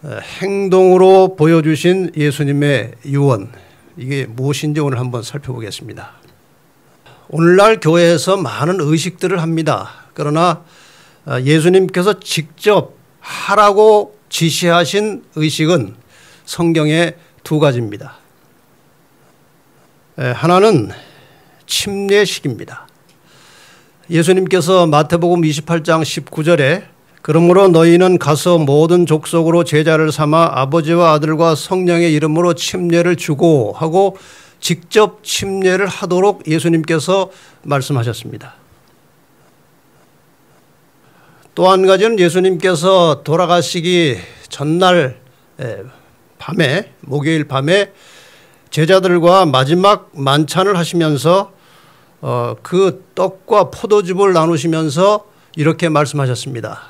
행동으로 보여주신 예수님의 유언, 이게 무엇인지 오늘 한번 살펴보겠습니다. 오늘날 교회에서 많은 의식들을 합니다. 그러나 예수님께서 직접 하라고 지시하신 의식은 성경에 두 가지입니다. 하나는 침례식입니다. 예수님께서 마태복음 28장 19절에 그러므로 너희는 가서 모든 족속으로 제자를 삼아 아버지와 아들과 성령의 이름으로 침례를 주고 하고 직접 침례를 하도록 예수님께서 말씀하셨습니다. 또 한 가지는 예수님께서 돌아가시기 전날 밤에, 목요일 밤에 제자들과 마지막 만찬을 하시면서 그 떡과 포도즙을 나누시면서 이렇게 말씀하셨습니다.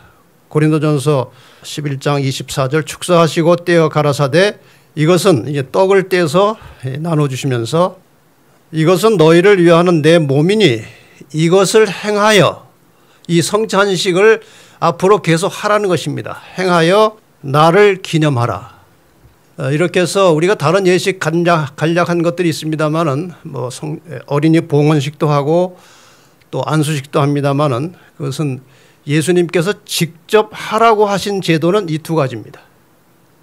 고린도전서 11장 24절 축사하시고 떼어 가라사대 이것은 이제 떡을 떼서 나눠주시면서 이것은 너희를 위하는 내 몸이니 이것을 행하여 이 성찬식을 앞으로 계속 하라는 것입니다. 행하여 나를 기념하라. 이렇게 해서 우리가 다른 예식 간략한 것들이 있습니다만은 뭐 어린이 봉헌식도 하고 또 안수식도 합니다만은 그것은 예수님께서 직접 하라고 하신 제도는 이 두 가지입니다.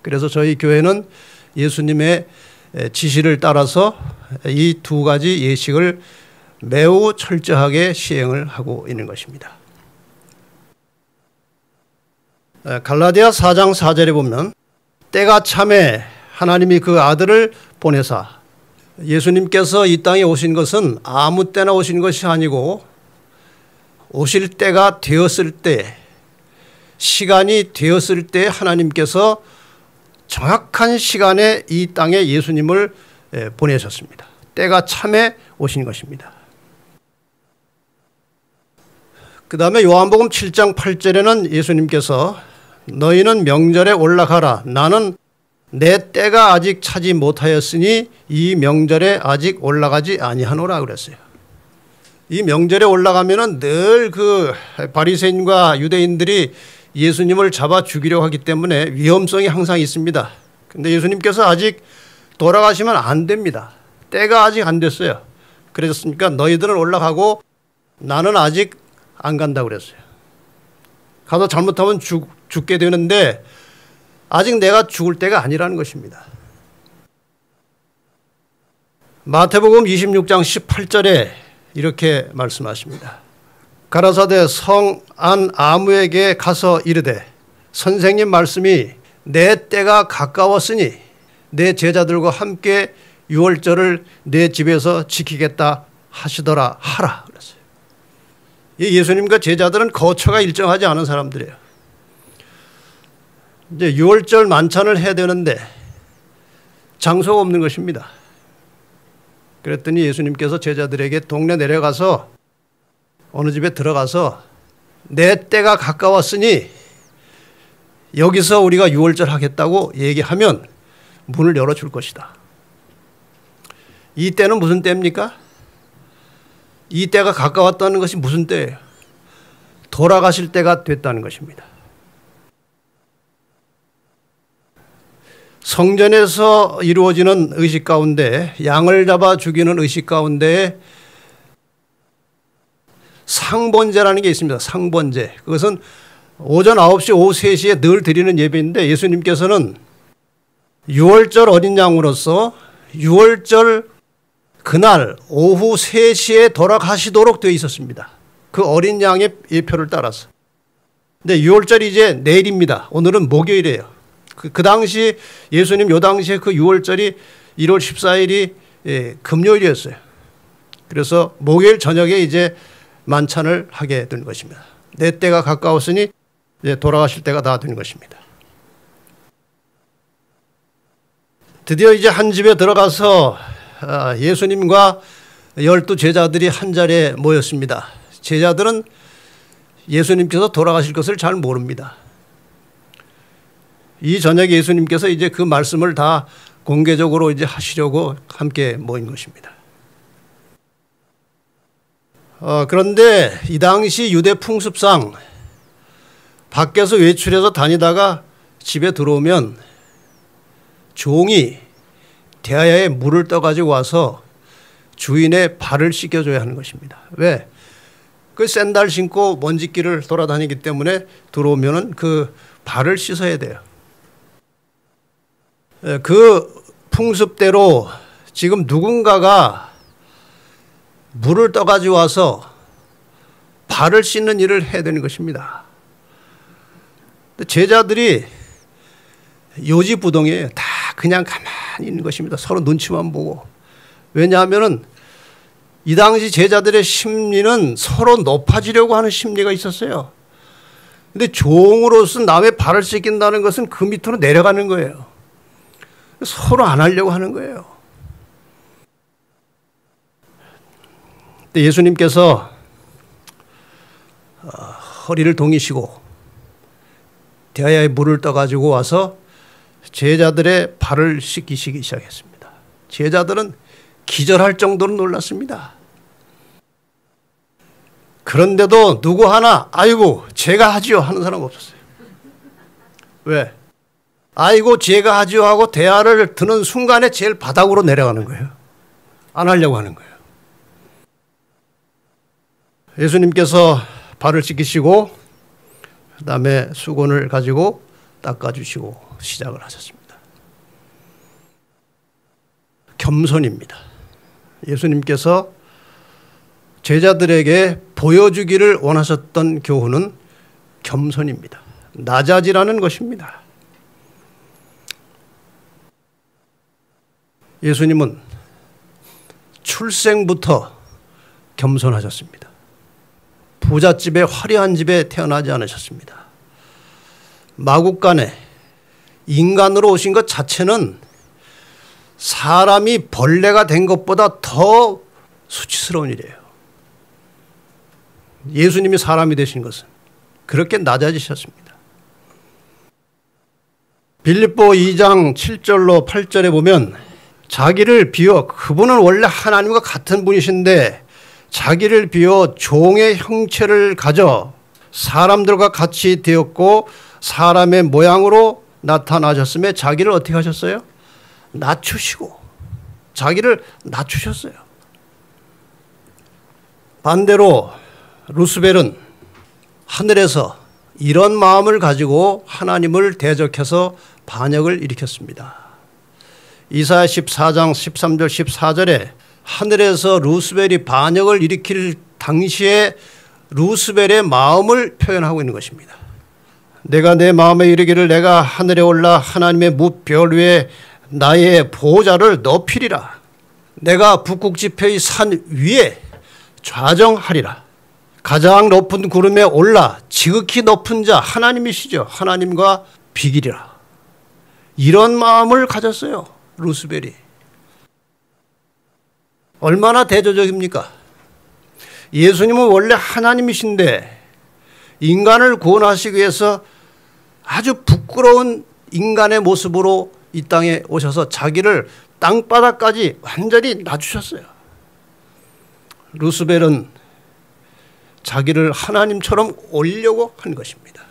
그래서 저희 교회는 예수님의 지시를 따라서 이 두 가지 예식을 매우 철저하게 시행을 하고 있는 것입니다. 갈라디아 4장 4절에 보면 때가 참에 하나님이 그 아들을 보내사 예수님께서 이 땅에 오신 것은 아무 때나 오신 것이 아니고 오실 때가 되었을 때, 시간이 되었을 때 하나님께서 정확한 시간에 이 땅에 예수님을 보내셨습니다. 때가 참에 오신 것입니다. 그 다음에 요한복음 7장 8절에는 예수님께서 너희는 명절에 올라가라. 나는 내 때가 아직 차지 못하였으니 이 명절에 아직 올라가지 아니하노라 그랬어요. 이 명절에 올라가면은 늘 그 바리새인과 유대인들이 예수님을 잡아 죽이려고 하기 때문에 위험성이 항상 있습니다. 근데 예수님께서 아직 돌아가시면 안 됩니다. 때가 아직 안 됐어요. 그랬으니까 너희들은 올라가고 나는 아직 안 간다고 그랬어요. 가서 잘못하면 죽게 되는데 아직 내가 죽을 때가 아니라는 것입니다. 마태복음 26장 18절에 이렇게 말씀하십니다. 가라사대 성 안 아무에게 가서 이르되 선생님 말씀이 내 때가 가까웠으니 내 제자들과 함께 유월절을 내 집에서 지키겠다 하시더라 하라 그랬어요. 예수님과 제자들은 거처가 일정하지 않은 사람들이에요. 이제 유월절 만찬을 해야 되는데 장소가 없는 것입니다. 그랬더니 예수님께서 제자들에게 동네 내려가서 어느 집에 들어가서 내 때가 가까웠으니 여기서 우리가 유월절 하겠다고 얘기하면 문을 열어줄 것이다. 이 때는 무슨 때입니까? 이 때가 가까웠다는 것이 무슨 때예요? 돌아가실 때가 됐다는 것입니다. 성전에서 이루어지는 의식 가운데 양을 잡아 죽이는 의식 가운데 상번제라는 게 있습니다. 상번제. 그것은 오전 9시, 오후 3시에 늘 드리는 예배인데 예수님께서는 유월절 어린 양으로서 유월절 그날 오후 3시에 돌아가시도록 되어 있었습니다. 그 어린 양의 예표를 따라서. 근데 유월절이 이제 내일입니다. 오늘은 목요일이에요. 그 당시 예수님 요 당시에 그 유월절이 1월 14일이 금요일이었어요. 그래서 목요일 저녁에 이제 만찬을 하게 된 것입니다. 내 때가 가까웠으니 이제 돌아가실 때가 다 된 것입니다. 드디어 이제 한 집에 들어가서 예수님과 12 제자들이 한 자리에 모였습니다. 제자들은 예수님께서 돌아가실 것을 잘 모릅니다. 이 저녁에 예수님께서 이제 그 말씀을 다 공개적으로 이제 하시려고 함께 모인 것입니다. 그런데 이 당시 유대 풍습상 밖에서 외출해서 다니다가 집에 들어오면 종이 대야에 물을 떠가지고 와서 주인의 발을 씻겨줘야 하는 것입니다. 왜? 그 샌들 신고 먼지길을 돌아다니기 때문에 들어오면은 그 발을 씻어야 돼요. 그 풍습대로 지금 누군가가 물을 떠가지고 와서 발을 씻는 일을 해야 되는 것입니다. 제자들이 요지부동이에요. 다 그냥 가만히 있는 것입니다. 서로 눈치만 보고. 왜냐하면은 이 당시 제자들의 심리는 서로 높아지려고 하는 심리가 있었어요. 근데 종으로서 남의 발을 씻긴다는 것은 그 밑으로 내려가는 거예요. 서로 안 하려고 하는 거예요. 예수님께서 허리를 동이시고 대야에 물을 떠가지고 와서 제자들의 발을 씻기시기 시작했습니다. 제자들은 기절할 정도로 놀랐습니다. 그런데도 누구 하나 아이고 제가 하지요 하는 사람 없었어요. 왜? 아이고 제가 하지요 하고 대야를 드는 순간에 제일 바닥으로 내려가는 거예요. 안 하려고 하는 거예요. 예수님께서 발을 씻기시고 그다음에 수건을 가지고 닦아주시고 시작을 하셨습니다. 겸손입니다. 예수님께서 제자들에게 보여주기를 원하셨던 교훈은 겸손입니다. 낮아지라는 것입니다. 예수님은 출생부터 겸손하셨습니다. 부잣집에 화려한 집에 태어나지 않으셨습니다. 마국간에 인간으로 오신 것 자체는 사람이 벌레가 된 것보다 더 수치스러운 일이에요. 예수님이 사람이 되신 것은 그렇게 낮아지셨습니다. 빌립보 2장 7절로 8절에 보면 자기를 비워 그분은 원래 하나님과 같은 분이신데 자기를 비워 종의 형체를 가져 사람들과 같이 되었고 사람의 모양으로 나타나셨음에 자기를 어떻게 하셨어요? 낮추시고 자기를 낮추셨어요. 반대로 루스벨은 하늘에서 이런 마음을 가지고 하나님을 대적해서 반역을 일으켰습니다. 이사야 14장 13절 14절에 하늘에서 루스벨이 반역을 일으킬 당시에 루스벨의 마음을 표현하고 있는 것입니다. 내가 내 마음에 이르기를 내가 하늘에 올라 하나님의 무별 위에 나의 보호자를 높이리라. 내가 북극 지폐의 산 위에 좌정하리라. 가장 높은 구름에 올라 지극히 높은 자 하나님이시죠. 하나님과 비기리라. 이런 마음을 가졌어요. 루스벨이. 얼마나 대조적입니까? 예수님은 원래 하나님이신데 인간을 구원하시기 위해서 아주 부끄러운 인간의 모습으로 이 땅에 오셔서 자기를 땅바닥까지 완전히 낮추셨어요. 루스벨은 자기를 하나님처럼 올리려고 한 것입니다.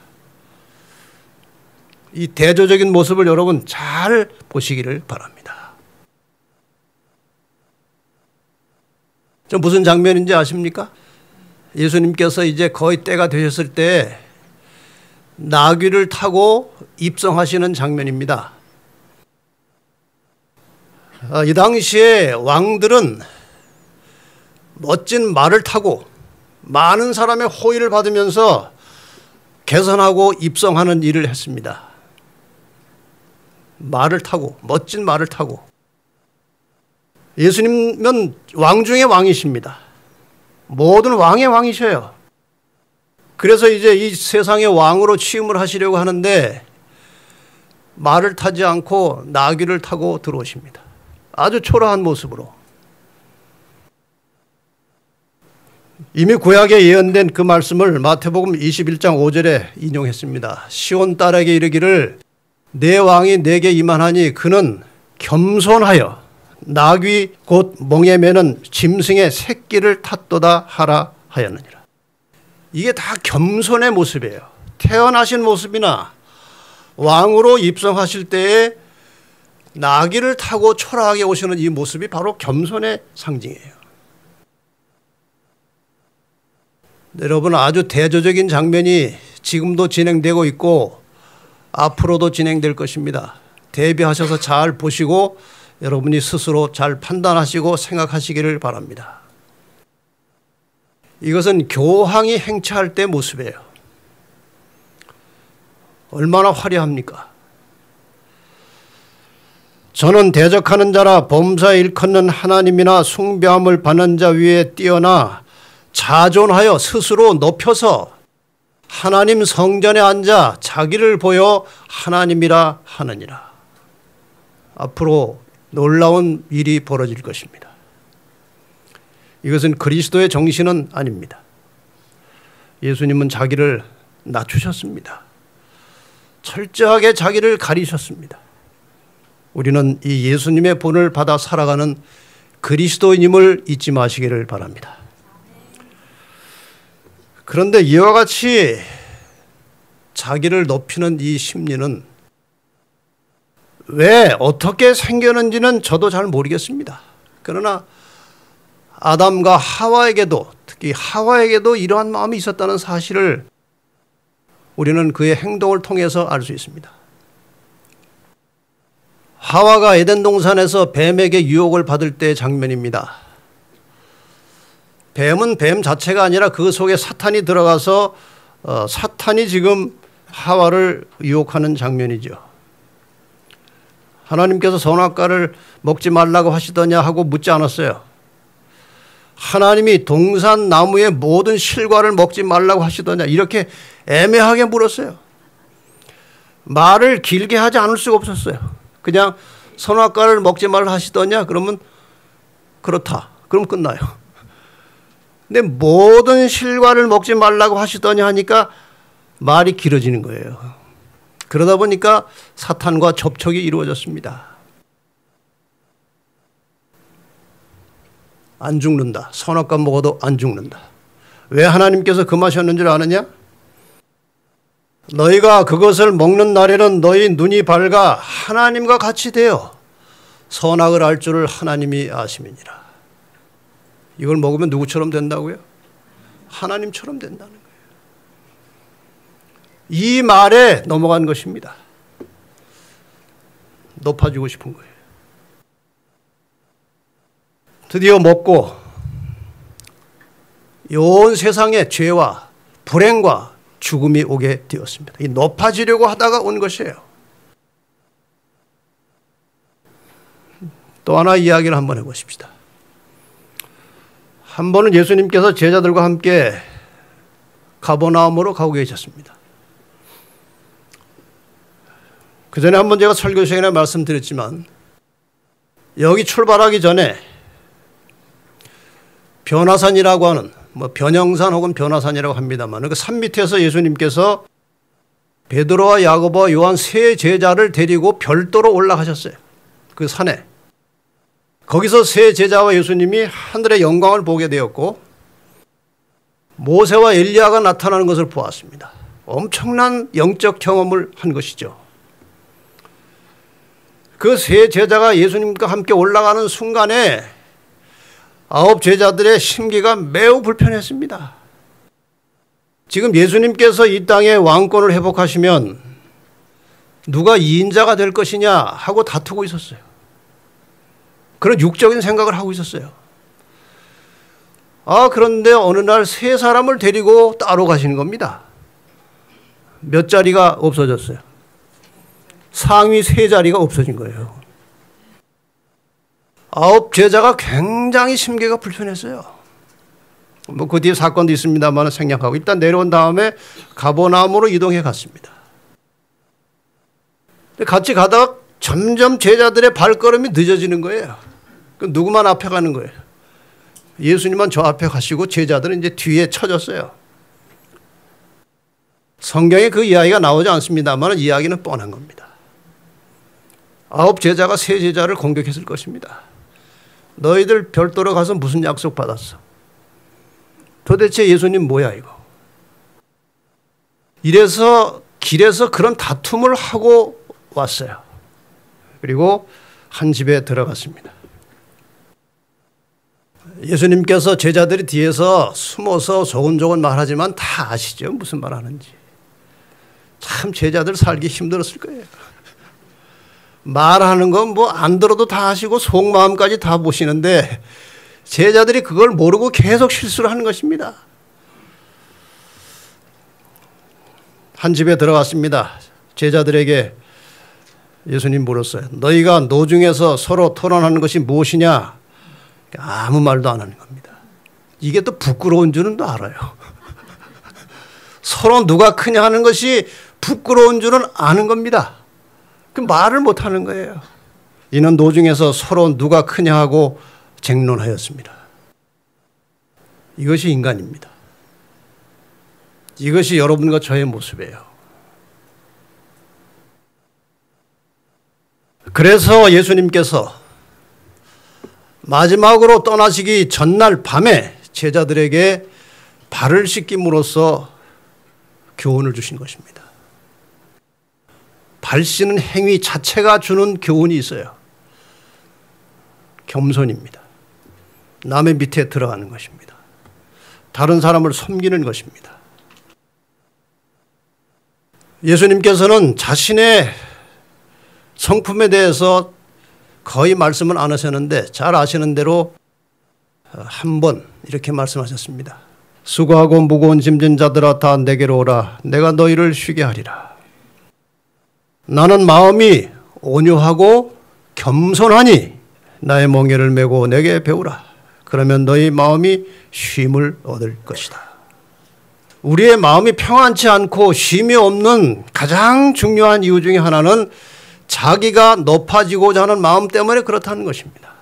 이 대조적인 모습을 여러분 잘 보시기를 바랍니다. 좀 무슨 장면인지 아십니까? 예수님께서 이제 거의 때가 되셨을 때 나귀를 타고 입성하시는 장면입니다. 이 당시에 왕들은 멋진 말을 타고 많은 사람의 호의를 받으면서 개선하고 입성하는 일을 했습니다. 말을 타고, 멋진 말을 타고. 예수님은 왕 중의 왕이십니다. 모든 왕의 왕이셔요. 그래서 이제 이 세상의 왕으로 취임을 하시려고 하는데 말을 타지 않고 나귀를 타고 들어오십니다. 아주 초라한 모습으로. 이미 구약에 예언된 그 말씀을 마태복음 21장 5절에 인용했습니다. 시온 딸에게 이르기를 내 왕이 내게 임하나니 그는 겸손하여 나귀 곧 멍에 매는 짐승의 새끼를 탔도다 하라 하였느니라. 이게 다 겸손의 모습이에요. 태어나신 모습이나 왕으로 입성하실 때에 나귀를 타고 초라하게 오시는 이 모습이 바로 겸손의 상징이에요. 여러분, 아주 대조적인 장면이 지금도 진행되고 있고 앞으로도 진행될 것입니다. 대비하셔서 잘 보시고 여러분이 스스로 잘 판단하시고 생각하시기를 바랍니다. 이것은 교황이 행차할 때 모습이에요. 얼마나 화려합니까? 저는 대적하는 자라 범사 일컫는 하나님이나 숭배함을 받는 자 위에 뛰어나 자존하여 스스로 높여서 하나님 성전에 앉아 자기를 보여 하나님이라 하느니라. 앞으로 놀라운 일이 벌어질 것입니다. 이것은 그리스도의 정신은 아닙니다. 예수님은 자기를 낮추셨습니다. 철저하게 자기를 가리셨습니다. 우리는 이 예수님의 본을 받아 살아가는 그리스도인임을 잊지 마시기를 바랍니다. 그런데 이와 같이 자기를 높이는 이 심리는 왜 어떻게 생겼는지는 저도 잘 모르겠습니다. 그러나 아담과 하와에게도, 특히 하와에게도 이러한 마음이 있었다는 사실을 우리는 그의 행동을 통해서 알 수 있습니다. 하와가 에덴 동산에서 뱀에게 유혹을 받을 때의 장면입니다. 뱀은 뱀 자체가 아니라 그 속에 사탄이 들어가서 사탄이 지금 하와를 유혹하는 장면이죠. 하나님께서 선악과를 먹지 말라고 하시더냐 하고 묻지 않았어요. 하나님이 동산 나무의 모든 실과를 먹지 말라고 하시더냐 이렇게 애매하게 물었어요. 말을 길게 하지 않을 수가 없었어요. 그냥 선악과를 먹지 말라 하시더냐 그러면 그렇다. 그럼 끝나요. 근데 모든 실과를 먹지 말라고 하시더냐 하니까 말이 길어지는 거예요. 그러다 보니까 사탄과 접촉이 이루어졌습니다. 안 죽는다. 선악과 먹어도 안 죽는다. 왜 하나님께서 금하셨는 줄 아느냐? 너희가 그것을 먹는 날에는 너희 눈이 밝아 하나님과 같이 되어 선악을 알 줄을 하나님이 아심이니라. 이걸 먹으면 누구처럼 된다고요? 하나님처럼 된다는 거예요. 이 말에 넘어간 것입니다. 높아지고 싶은 거예요. 드디어 먹고 온 세상에 죄와 불행과 죽음이 오게 되었습니다. 이 높아지려고 하다가 온 것이에요. 또 하나 이야기를 한번 해보십시다. 한 번은 예수님께서 제자들과 함께 가버나움으로 가고 계셨습니다. 그 전에 한번 제가 설교 시간에 말씀드렸지만 여기 출발하기 전에 변화산이라고 하는 변형산 혹은 변화산이라고 합니다만 그 산 밑에서 예수님께서 베드로와 야고보와 요한 세 제자를 데리고 별도로 올라가셨어요. 그 산에. 거기서 세 제자와 예수님이 하늘의 영광을 보게 되었고 모세와 엘리야가 나타나는 것을 보았습니다. 엄청난 영적 경험을 한 것이죠. 그 세 제자가 예수님과 함께 올라가는 순간에 9 제자들의 심기가 매우 불편했습니다. 지금 예수님께서 이 땅에 왕권을 회복하시면 누가 2인자가 될 것이냐 하고 다투고 있었어요. 그런 육적인 생각을 하고 있었어요. 그런데 어느 날 세 사람을 데리고 따로 가시는 겁니다. 몇 자리가 없어졌어요. 상위 세 자리가 없어진 거예요. 9 제자가 굉장히 심기가 불편했어요. 그 뒤에 사건도 있습니다만 생략하고 일단 내려온 다음에 가버나움으로 이동해 갔습니다. 같이 가다가 점점 제자들의 발걸음이 늦어지는 거예요. 누구만 앞에 가는 거예요. 예수님만 저 앞에 가시고 제자들은 이제 뒤에 쳐졌어요. 성경에 그 이야기가 나오지 않습니다만 이야기는 뻔한 겁니다. 9 제자가 세 제자를 공격했을 것입니다. 너희들 별도로 가서 무슨 약속 받았어? 도대체 예수님 뭐야 이거? 이래서 길에서 그런 다툼을 하고 왔어요. 그리고 한 집에 들어갔습니다. 예수님께서 제자들이 뒤에서 숨어서 조곤조곤 말하지만 다 아시죠? 무슨 말 하는지. 참 제자들 살기 힘들었을 거예요. 말하는 건 뭐 안 들어도 다 아시고 속마음까지 다 보시는데 제자들이 그걸 모르고 계속 실수를 하는 것입니다. 한 집에 들어갔습니다. 제자들에게 예수님 물었어요. 너희가 노중에서 서로 토론하는 것이 무엇이냐? 아무 말도 안 하는 겁니다. 이게 또 부끄러운 줄은 또 알아요. 서로 누가 크냐 하는 것이 부끄러운 줄은 아는 겁니다. 그 말을 못 하는 거예요. 이는 노중에서 서로 누가 크냐 하고 쟁론하였습니다. 이것이 인간입니다. 이것이 여러분과 저의 모습이에요. 그래서 예수님께서 마지막으로 떠나시기 전날 밤에 제자들에게 발을 씻김으로써 교훈을 주신 것입니다. 발 씻는 행위 자체가 주는 교훈이 있어요. 겸손입니다. 남의 밑에 들어가는 것입니다. 다른 사람을 섬기는 것입니다. 예수님께서는 자신의 성품에 대해서 거의 말씀을 안 하셨는데 잘 아시는 대로 한 번 이렇게 말씀하셨습니다. 수고하고 무거운 짐진 자들아 다 내게로 오라. 내가 너희를 쉬게 하리라. 나는 마음이 온유하고 겸손하니 나의 멍에를 메고 내게 배우라. 그러면 너희 마음이 쉼을 얻을 것이다. 우리의 마음이 평안치 않고 쉼이 없는 가장 중요한 이유 중에 하나는 자기가 높아지고자 하는 마음 때문에 그렇다는 것입니다.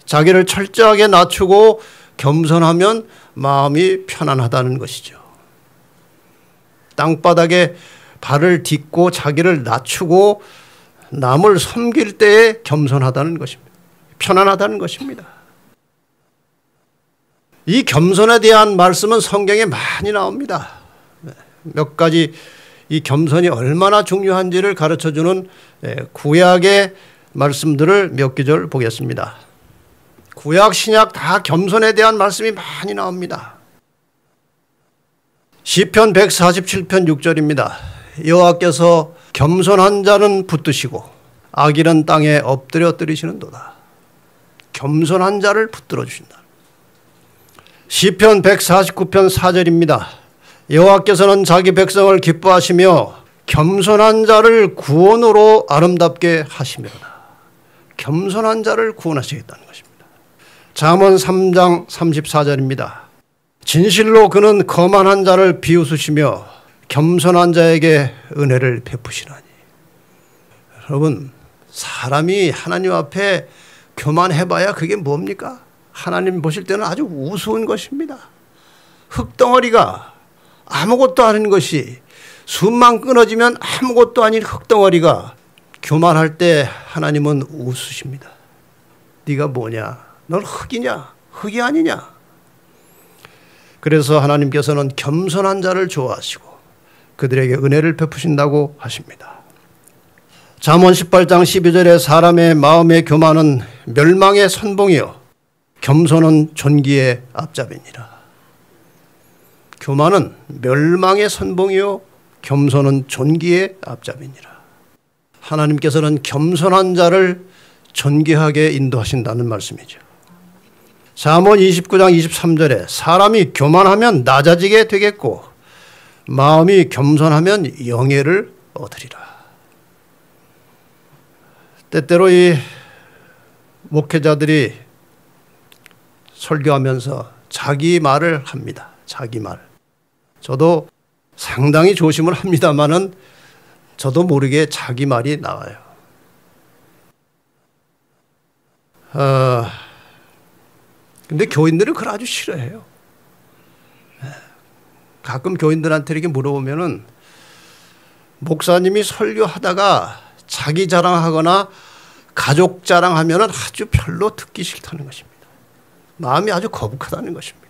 자기를 철저하게 낮추고 겸손하면 마음이 편안하다는 것이죠. 땅바닥에 발을 딛고 자기를 낮추고 남을 섬길 때에 겸손하다는 것입니다. 편안하다는 것입니다. 이 겸손에 대한 말씀은 성경에 많이 나옵니다. 몇 가지 이 겸손이 얼마나 중요한지를 가르쳐주는 구약의 말씀들을 몇 구절 보겠습니다. 구약 신약 다 겸손에 대한 말씀이 많이 나옵니다. 시편 147편 6절입니다. 여호와께서 겸손한 자는 붙드시고 악인은 땅에 엎드려뜨리시는도다. 겸손한 자를 붙들어 주신다. 시편 149편 4절입니다. 여호와께서는 자기 백성을 기뻐하시며 겸손한 자를 구원으로 아름답게 하시미로다. 겸손한 자를 구원하시겠다는 것입니다. 잠언 3장 34절입니다. 진실로 그는 거만한 자를 비웃으시며 겸손한 자에게 은혜를 베푸시나니. 여러분, 사람이 하나님 앞에 교만해봐야 그게 뭡니까? 하나님 보실 때는 아주 우스운 것입니다. 흙덩어리가 아무것도 아닌 것이 숨만 끊어지면 아무것도 아닌 흙덩어리가 교만할 때 하나님은 웃으십니다. 네가 뭐냐? 넌 흙이냐? 흙이 아니냐? 그래서 하나님께서는 겸손한 자를 좋아하시고 그들에게 은혜를 베푸신다고 하십니다. 잠언 18장 12절에 사람의 마음의 교만은 멸망의 선봉이요 겸손은 존귀의 앞잡이니라. 교만은 멸망의 선봉이요 겸손은 존귀의 앞잡이니라. 하나님께서는 겸손한 자를 존귀하게 인도하신다는 말씀이죠. 잠언 29장 23절에 사람이 교만하면 낮아지게 되겠고 마음이 겸손하면 영예를 얻으리라. 때때로 이 목회자들이 설교하면서 자기 말을 합니다. 자기 말. 저도 상당히 조심을 합니다마는 저도 모르게 자기 말이 나와요. 근데 교인들은 그걸 아주 싫어해요. 가끔 교인들한테 이렇게 물어보면은 목사님이 설교하다가 자기 자랑하거나 가족 자랑하면은 아주 별로 듣기 싫다는 것입니다. 마음이 아주 거북하다는 것입니다.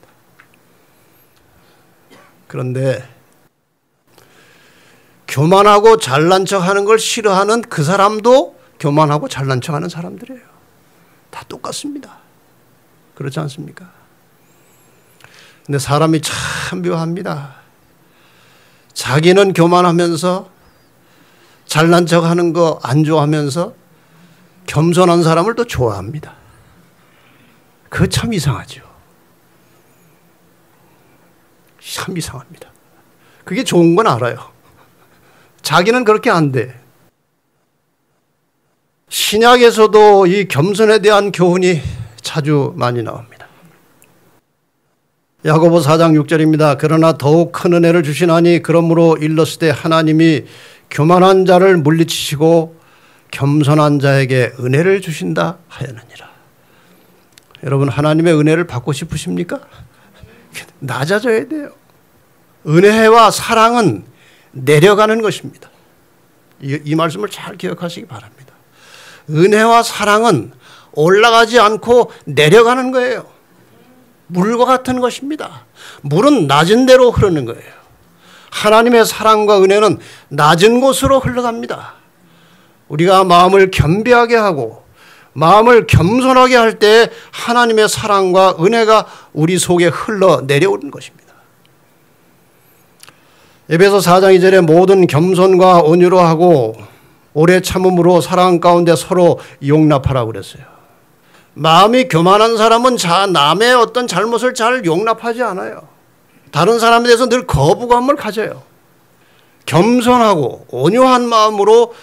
그런데 교만하고 잘난 척하는 걸 싫어하는 그 사람도 교만하고 잘난 척하는 사람들이에요. 다 똑같습니다. 그렇지 않습니까? 근데 사람이 참 묘합니다. 자기는 교만하면서 잘난 척하는 거 안 좋아하면서 겸손한 사람을 또 좋아합니다. 그거 참 이상하죠. 참 이상합니다. 그게 좋은 건 알아요. 자기는 그렇게 안 돼. 신약에서도 이 겸손에 대한 교훈이 자주 많이 나옵니다. 야고보 4장 6절입니다. 그러나 더욱 큰 은혜를 주시나니 그러므로 일렀을 때 하나님이 교만한 자를 물리치시고 겸손한 자에게 은혜를 주신다 하였느니라. 여러분, 하나님의 은혜를 받고 싶으십니까? 낮아져야 돼요. 은혜와 사랑은 내려가는 것입니다. 이 말씀을 잘 기억하시기 바랍니다. 은혜와 사랑은 올라가지 않고 내려가는 거예요. 물과 같은 것입니다. 물은 낮은 데로 흐르는 거예요. 하나님의 사랑과 은혜는 낮은 곳으로 흘러갑니다. 우리가 마음을 겸비하게 하고 마음을 겸손하게 할 때 하나님의 사랑과 은혜가 우리 속에 흘러 내려오는 것입니다. 에베소 4장 2절에 모든 겸손과 온유로 하고 오래 참음으로 사랑 가운데 서로 용납하라고 그랬어요. 마음이 교만한 사람은 남의 어떤 잘못을 잘 용납하지 않아요. 다른 사람에 대해서 늘 거부감을 가져요. 겸손하고 온유한 마음으로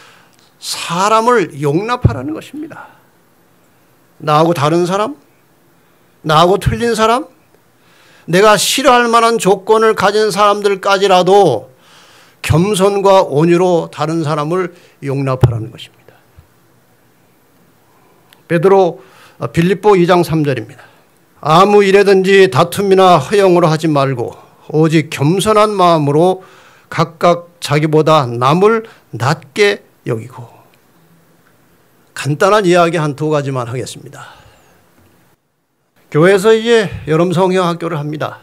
사람을 용납하라는 것입니다. 나하고 다른 사람, 나하고 틀린 사람, 내가 싫어할 만한 조건을 가진 사람들까지라도 겸손과 온유로 다른 사람을 용납하라는 것입니다. 빌립보 2장 3절입니다. 아무 일에든지 다툼이나 허영으로 하지 말고 오직 겸손한 마음으로 각각 자기보다 남을 낮게 여기고. 간단한 이야기 한 두 가지만 하겠습니다. 교회에서 이제 여름 성경학교를 합니다.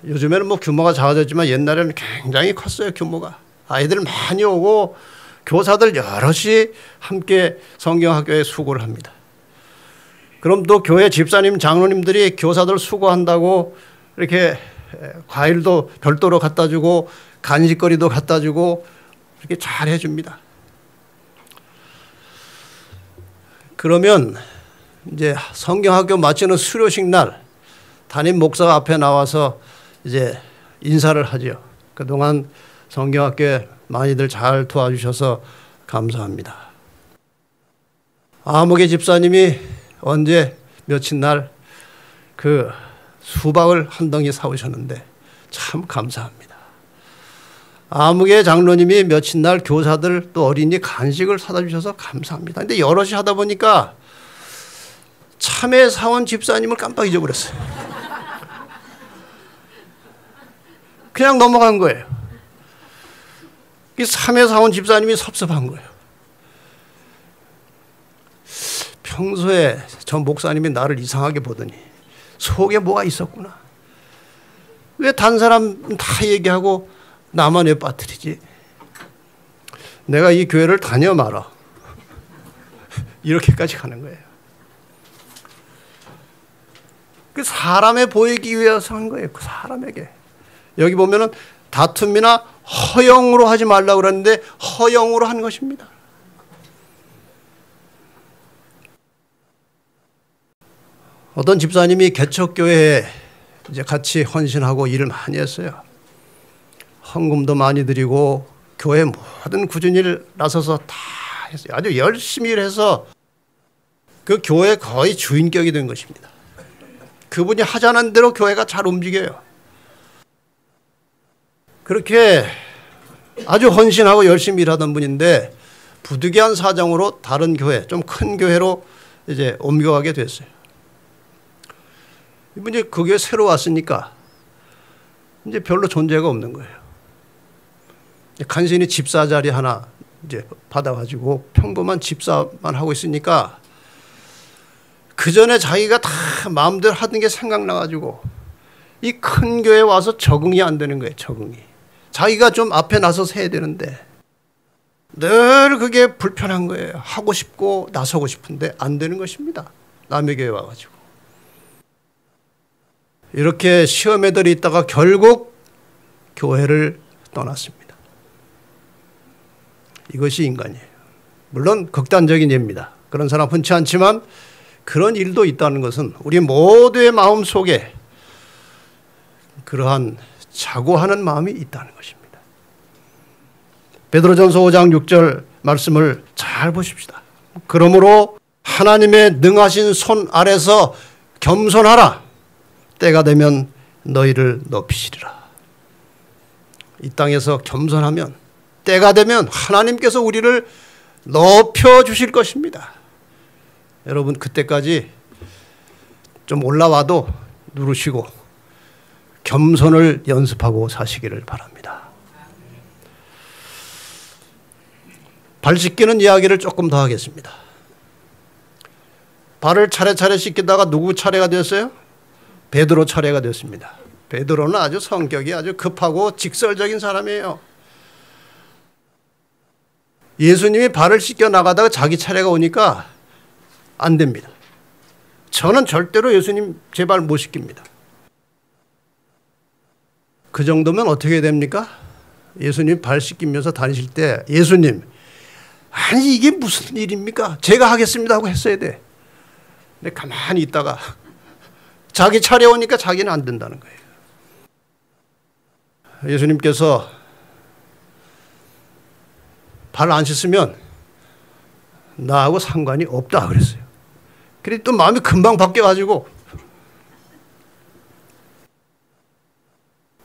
요즘에는 규모가 작아졌지만 옛날에는 굉장히 컸어요. 규모가. 아이들 많이 오고 교사들 여럿이 함께 성경학교에 수고를 합니다. 그럼 또 교회 집사님, 장로님들이 교사들 수고한다고 이렇게 과일도 별도로 갖다 주고 간식거리도 갖다 주고 이렇게 잘 해줍니다. 그러면 이제 성경학교 마치는 수료식 날 담임 목사가 앞에 나와서 이제 인사를 하죠. 그동안 성경학교에 많이들 잘 도와주셔서 감사합니다. 아무개 집사님이 언제 며칠 날 그 수박을 한 덩이 사오셨는데 참 감사합니다. 아무개 장로님이 며칠 날 교사들 또 어린이 간식을 사다 주셔서 감사합니다. 근데 여럿이 하다 보니까 참외 사온 집사님을 깜빡 잊어버렸어요. 그냥 넘어간 거예요. 이 참외 사온 집사님이 섭섭한 거예요. 평소에 저 목사님이 나를 이상하게 보더니 속에 뭐가 있었구나. 왜 다른 사람 다 얘기하고 나만 왜 빠뜨리지? 내가 이 교회를 다녀 말아. 이렇게까지 가는 거예요. 그 사람에 보이기 위해서 한 거예요. 그 사람에게. 여기 보면은 다툼이나 허영으로 하지 말라고 그러는데 허영으로 한 것입니다. 어떤 집사님이 개척교회에 이제 같이 헌신하고 일을 많이 했어요. 헌금도 많이 드리고 교회 모든 굳은 일 나서서 다 했어요. 아주 열심히 일해서 그 교회 거의 주인격이 된 것입니다. 그분이 하자는 대로 교회가 잘 움직여요. 그렇게 아주 헌신하고 열심히 일하던 분인데 부득이한 사정으로 다른 교회, 좀 큰 교회로 이제 옮겨가게 됐어요. 이분이 그 교회 새로 왔으니까 이제 별로 존재가 없는 거예요. 간신히 집사 자리 하나 이제 받아가지고 평범한 집사만 하고 있으니까 그 전에 자기가 다 마음대로 하던 게 생각나가지고 이 큰 교회에 와서 적응이 안 되는 거예요. 적응이. 자기가 좀 앞에 나서서 해야 되는데 늘 그게 불편한 거예요. 하고 싶고 나서고 싶은데 안 되는 것입니다. 남의 교회 와가지고. 이렇게 시험에들이 있다가 결국 교회를 떠났습니다. 이것이 인간이에요. 물론 극단적인 예입니다. 그런 사람 흔치 않지만 그런 일도 있다는 것은 우리 모두의 마음 속에 그러한 자고하는 마음이 있다는 것입니다. 베드로전서 5장 6절 말씀을 잘 보십시다. 그러므로 하나님의 능하신 손 아래서 겸손하라. 때가 되면 너희를 높이시리라. 이 땅에서 겸손하면 때가 되면 하나님께서 우리를 높여주실 것입니다. 여러분 그때까지 좀 올라와도 누르시고 겸손을 연습하고 사시기를 바랍니다. 발 씻기는 이야기를 조금 더 하겠습니다. 발을 차례차례 씻기다가 누구 차례가 됐어요? 베드로 차례가 됐습니다. 베드로는 아주 성격이 아주 급하고 직설적인 사람이에요. 예수님이 발을 씻겨 나가다가 자기 차례가 오니까 안 됩니다. 저는 절대로 예수님 제 발 못 씻깁니다. 그 정도면 어떻게 됩니까? 예수님 발 씻기면서 다니실 때 예수님, 아니 이게 무슨 일입니까? 제가 하겠습니다 하고 했어야 돼. 근데 가만히 있다가 자기 차례 오니까 자기는 안 된다는 거예요. 예수님께서 발 안 씻으면 나하고 상관이 없다 그랬어요. 그래 또 마음이 금방 바뀌어가지고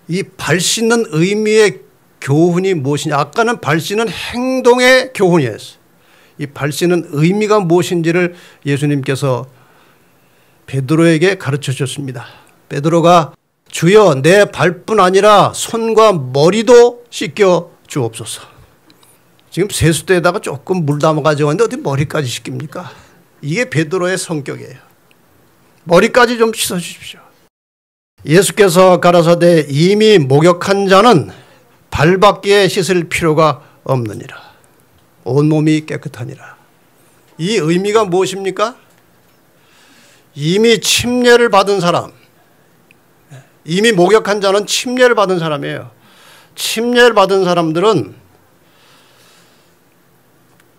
이 발 씻는 의미의 교훈이 무엇이냐? 아까는 발 씻는 행동의 교훈이었어요. 이 발 씻는 의미가 무엇인지를 예수님께서 베드로에게 가르쳐 주셨습니다. 베드로가 주여 내 발뿐 아니라 손과 머리도 씻겨 주옵소서. 지금 세수대에다가 조금 물 담아 가져왔는데 어디 머리까지 씻깁니까? 이게 베드로의 성격이에요. 머리까지 좀 씻어 주십시오. 예수께서 가라사대 이미 목욕한 자는 발밖에 씻을 필요가 없느니라. 온몸이 깨끗하니라. 이 의미가 무엇입니까? 이미 침례를 받은 사람, 이미 목욕한 자는 침례를 받은 사람이에요. 침례를 받은 사람들은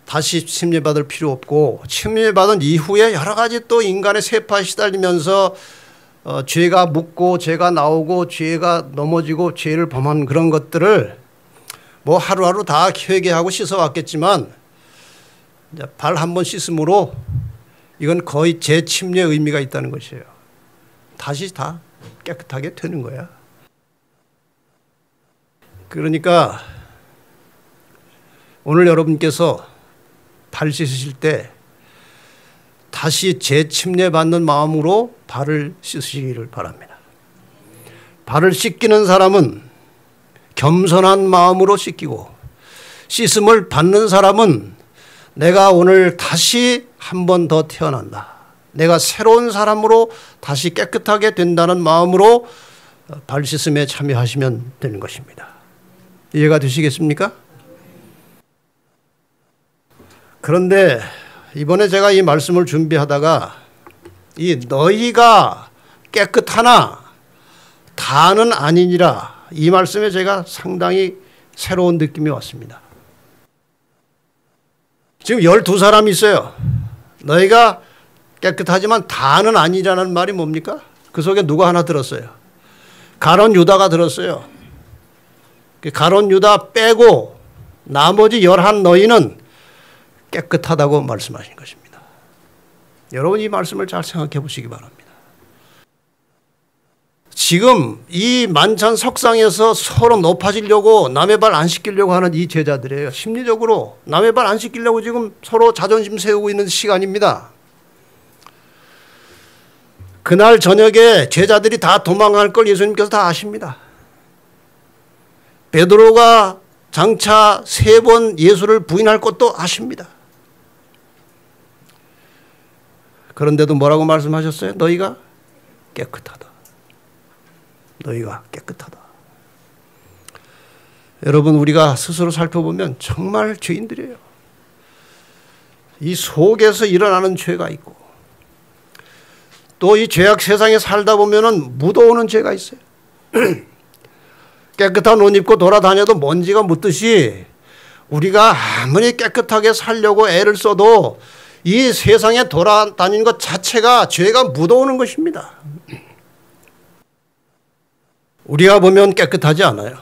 다시 침례받을 필요 없고 침례받은 이후에 여러 가지 또 인간의 세파에 시달리면서 죄가 묻고 죄가 나오고 죄가 넘어지고 죄를 범한 그런 것들을 뭐 하루하루 다 회개하고 씻어왔겠지만 발 한 번 씻음으로 이건 거의 재침례 의미가 있다는 것이에요. 다시 다 깨끗하게 되는 거야. 그러니까 오늘 여러분께서 발 씻으실 때 다시 재침례 받는 마음으로 발을 씻으시기를 바랍니다. 발을 씻기는 사람은 겸손한 마음으로 씻기고 씻음을 받는 사람은 내가 오늘 다시 한 번 더 태어난다. 내가 새로운 사람으로 다시 깨끗하게 된다는 마음으로 발 씻음에 참여하시면 되는 것입니다. 이해가 되시겠습니까? 그런데 이번에 제가 이 말씀을 준비하다가 이 너희가 깨끗하나 다는 아니니라 이 말씀에 제가 상당히 새로운 느낌이 왔습니다. 지금 12사람이 있어요. 너희가 깨끗하지만 다는 아니라는 말이 뭡니까? 그 속에 누가 하나 들었어요. 가룟 유다가 들었어요. 가룟 유다 빼고 나머지 11 너희는 깨끗하다고 말씀하신 것입니다. 여러분 이 말씀을 잘 생각해 보시기 바랍니다. 지금 이 만찬 석상에서 서로 높아지려고 남의 발 안 씻기려고 하는 이 제자들이에요. 심리적으로 남의 발 안 씻기려고 지금 서로 자존심 세우고 있는 시간입니다. 그날 저녁에 제자들이 다 도망갈 걸 예수님께서 다 아십니다. 베드로가 장차 3번 예수를 부인할 것도 아십니다. 그런데도 뭐라고 말씀하셨어요? 너희가 깨끗하다. 너희가 깨끗하다. 여러분, 우리가 스스로 살펴보면 정말 죄인들이에요. 이 속에서 일어나는 죄가 있고 또 이 죄악 세상에 살다 보면은 묻어오는 죄가 있어요. 깨끗한 옷 입고 돌아다녀도 먼지가 묻듯이 우리가 아무리 깨끗하게 살려고 애를 써도 이 세상에 돌아다니는 것 자체가 죄가 묻어오는 것입니다. 우리가 보면 깨끗하지 않아요.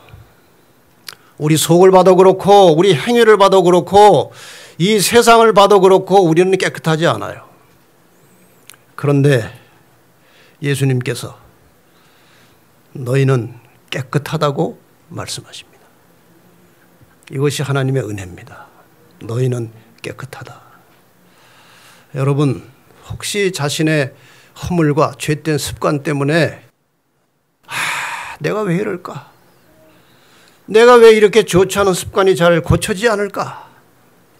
우리 속을 봐도 그렇고 우리 행위를 봐도 그렇고 이 세상을 봐도 그렇고 우리는 깨끗하지 않아요. 그런데 예수님께서 너희는 깨끗하다고 말씀하십니다. 이것이 하나님의 은혜입니다. 너희는 깨끗하다. 여러분, 혹시 자신의 허물과 죄된 습관 때문에 내가 왜 이럴까? 내가 왜 이렇게 좋지 않은 습관이 잘 고쳐지지 않을까?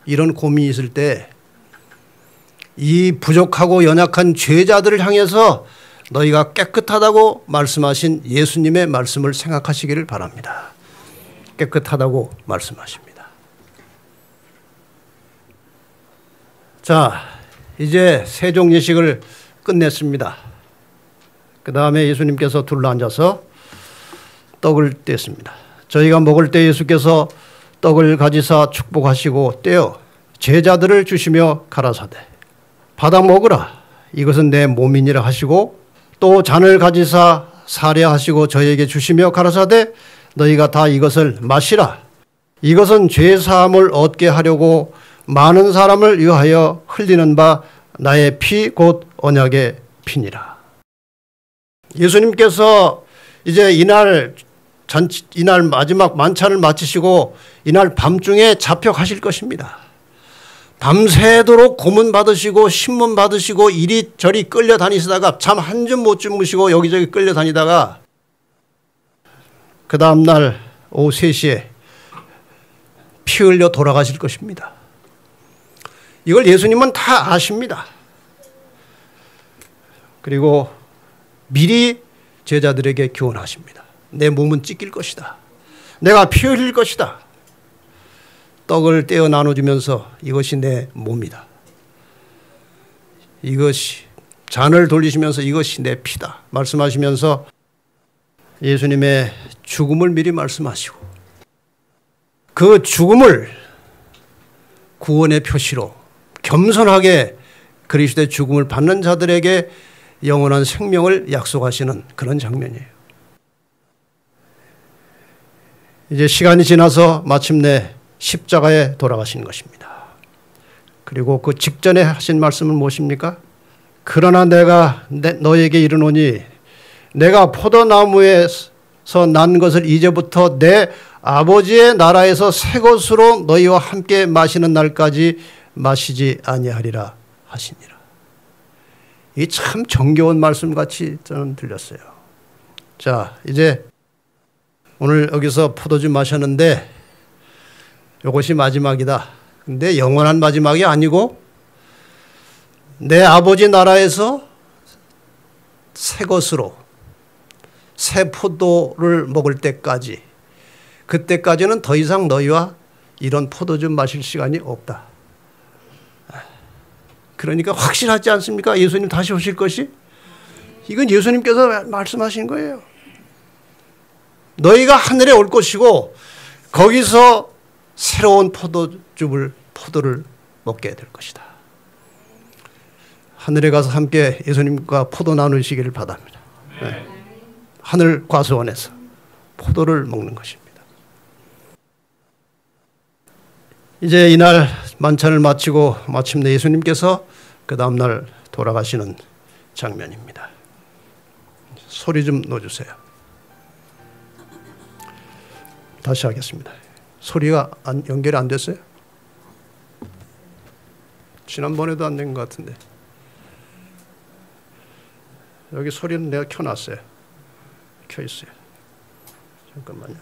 이런 고민이 있을 때 이 부족하고 연약한 죄자들을 향해서 너희가 깨끗하다고 말씀하신 예수님의 말씀을 생각하시기를 바랍니다. 깨끗하다고 말씀하십니다. 자, 이제 세종 예식을 끝냈습니다. 그 다음에 예수님께서 둘러앉아서 떡을 뗐습니다. 저희가 먹을 때 예수께서 떡을 가지사 축복하시고 떼어 제자들을 주시며 가라사대 받아 먹으라, 이것은 내 몸이니라 하시고 또 잔을 가지사 사례하시고 저에게 주시며 가라사대 너희가 다 이것을 마시라, 이것은 죄 사함을 얻게 하려고 많은 사람을 위하여 흘리는 바 나의 피 곧 언약의 피니라. 예수님께서 이제 이날 마지막 만찬을 마치시고 이날 밤중에 잡혀가실 것입니다. 밤새도록 고문 받으시고 신문 받으시고 이리저리 끌려다니시다가 잠 한 줌 못 주무시고 여기저기 끌려다니다가 그 다음날 오후 3시에 피 흘려 돌아가실 것입니다. 이걸 예수님은 다 아십니다. 그리고 미리 제자들에게 교훈하십니다. 내 몸은 찢길 것이다. 내가 피 흘릴 것이다. 떡을 떼어 나눠주면서 이것이 내 몸이다. 이것이 잔을 돌리시면서 이것이 내 피다 말씀하시면서 예수님의 죽음을 미리 말씀하시고 그 죽음을 구원의 표시로 겸손하게 그리스도의 죽음을 받는 자들에게 영원한 생명을 약속하시는 그런 장면이에요. 이제 시간이 지나서 마침내 십자가에 돌아가신 것입니다. 그리고 그 직전에 하신 말씀은 무엇입니까? 그러나 내가 너에게 이르노니 내가 포도나무에서 난 것을 이제부터 내 아버지의 나라에서 새 것으로 너희와 함께 마시는 날까지 마시지 아니하리라 하시니라. 이 참 정겨운 말씀같이 저는 들렸어요. 자, 이제 오늘 여기서 포도주 마셨는데 이것이 마지막이다. 근데 영원한 마지막이 아니고 내 아버지 나라에서 새 것으로 새 포도를 먹을 때까지, 그때까지는 더 이상 너희와 이런 포도주 마실 시간이 없다. 그러니까 확실하지 않습니까? 예수님 다시 오실 것이? 이건 예수님께서 말씀하신 거예요. 너희가 하늘에 올 것이고 거기서 새로운 포도를 먹게 될 것이다. 하늘에 가서 함께 예수님과 포도 나누시기를 바랍니다. 네. 하늘 과수원에서 포도를 먹는 것입니다. 이제 이날 만찬을 마치고 마침내 예수님께서 그 다음날 돌아가시는 장면입니다. 소리 좀 넣어주세요. 다시 하겠습니다. 소리가 연결이 안 됐어요? 지난번에도 안 된 것 같은데. 여기 소리는 내가 켜놨어요. 켜있어요. 잠깐만요.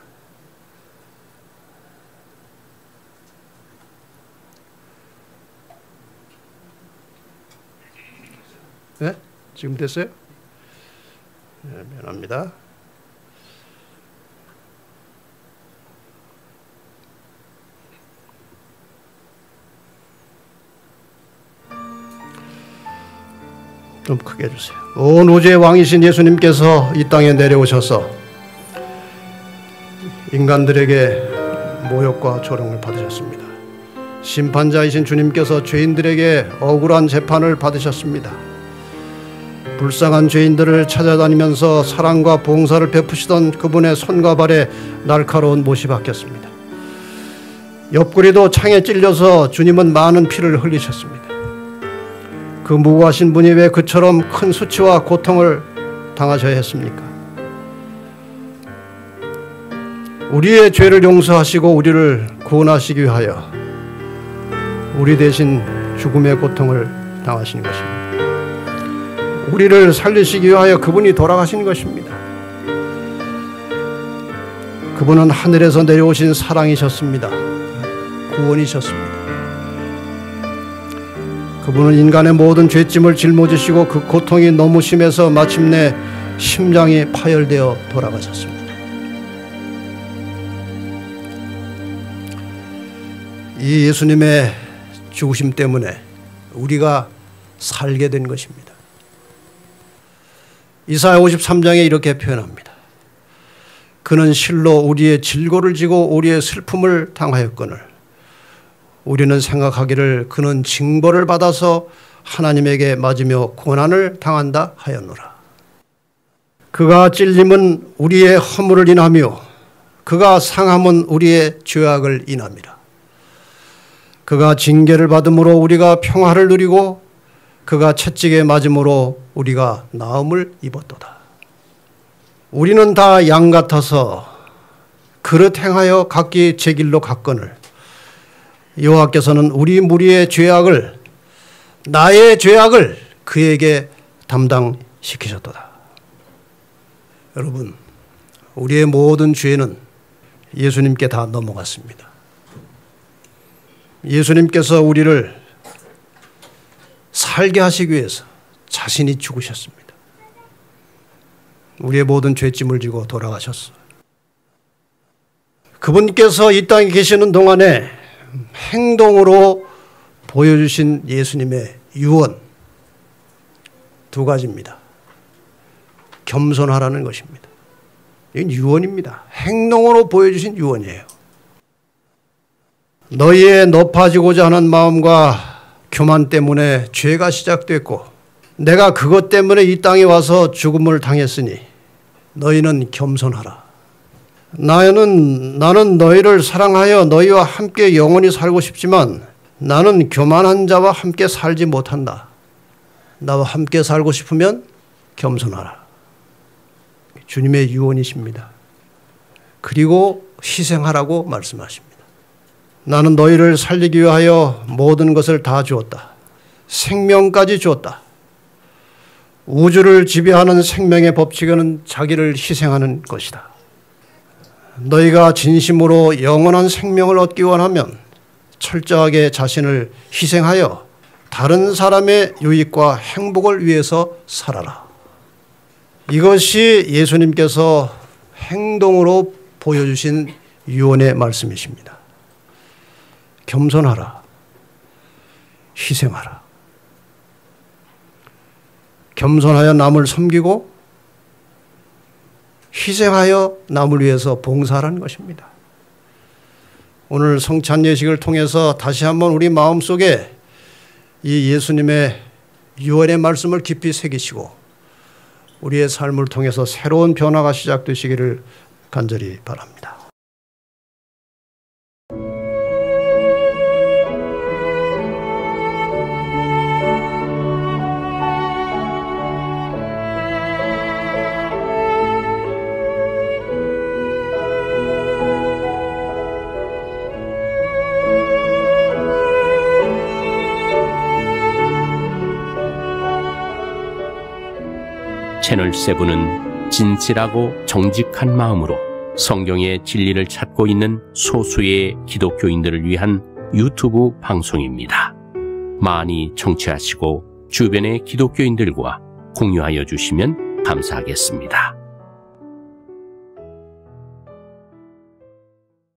네? 지금 됐어요? 네, 미안합니다. 좀 크게 해주세요. 온 우주의 왕이신 예수님께서 이 땅에 내려오셔서 인간들에게 모욕과 조롱을 받으셨습니다. 심판자이신 주님께서 죄인들에게 억울한 재판을 받으셨습니다. 불쌍한 죄인들을 찾아다니면서 사랑과 봉사를 베푸시던 그분의 손과 발에 날카로운 못이 박혔습니다. 옆구리도 창에 찔려서 주님은 많은 피를 흘리셨습니다. 그 무고하신 분이 왜 그처럼 큰 수치와 고통을 당하셔야 했습니까? 우리의 죄를 용서하시고 우리를 구원하시기 위하여 우리 대신 죽음의 고통을 당하신 것입니다. 우리를 살리시기 위하여 그분이 돌아가신 것입니다. 그분은 하늘에서 내려오신 사랑이셨습니다. 구원이셨습니다. 그분은 인간의 모든 죄짐을 짊어지시고 그 고통이 너무 심해서 마침내 심장이 파열되어 돌아가셨습니다. 이 예수님의 죽으심 때문에 우리가 살게 된 것입니다. 이사야 53장에 이렇게 표현합니다. 그는 실로 우리의 질고를 지고 우리의 슬픔을 당하였거늘 우리는 생각하기를 그는 징벌을 받아서 하나님에게 맞으며 고난을 당한다 하였노라. 그가 찔림은 우리의 허물을 인하며 그가 상함은 우리의 죄악을 인함이라. 그가 징계를 받음으로 우리가 평화를 누리고 그가 채찍에 맞음으로 우리가 나음을 입었도다. 우리는 다 양 같아서 그릇 행하여 각기 제 길로 갔거늘 여호와께서는 우리 무리의 죄악을 나의 죄악을 그에게 담당시키셨도다. 여러분, 우리의 모든 죄는 예수님께 다 넘어갔습니다. 예수님께서 우리를 살게 하시기 위해서 자신이 죽으셨습니다. 우리의 모든 죄짐을 지고 돌아가셨어요. 그분께서 이 땅에 계시는 동안에 행동으로 보여주신 예수님의 유언 두 가지입니다. 겸손하라는 것입니다. 이건 유언입니다. 행동으로 보여주신 유언이에요. 너희의 높아지고자 하는 마음과 교만 때문에 죄가 시작됐고 내가 그것 때문에 이 땅에 와서 죽음을 당했으니 너희는 겸손하라. 나는 너희를 사랑하여 너희와 함께 영원히 살고 싶지만 나는 교만한 자와 함께 살지 못한다. 나와 함께 살고 싶으면 겸손하라. 주님의 유언이십니다. 그리고 희생하라고 말씀하십니다. 나는 너희를 살리기 위하여 모든 것을 다 주었다. 생명까지 주었다. 우주를 지배하는 생명의 법칙은 자기를 희생하는 것이다. 너희가 진심으로 영원한 생명을 얻기 원하면 철저하게 자신을 희생하여 다른 사람의 유익과 행복을 위해서 살아라. 이것이 예수님께서 행동으로 보여주신 유언의 말씀이십니다. 겸손하라. 희생하라. 겸손하여 남을 섬기고 희생하여 남을 위해서 봉사하라는 것입니다. 오늘 성찬 예식을 통해서 다시 한번 우리 마음속에 이 예수님의 유언의 말씀을 깊이 새기시고 우리의 삶을 통해서 새로운 변화가 시작되시기를 간절히 바랍니다. 채널7은 진실하고 정직한 마음으로 성경의 진리를 찾고 있는 소수의 기독교인들을 위한 유튜브 방송입니다. 많이 청취하시고 주변의 기독교인들과 공유하여 주시면 감사하겠습니다.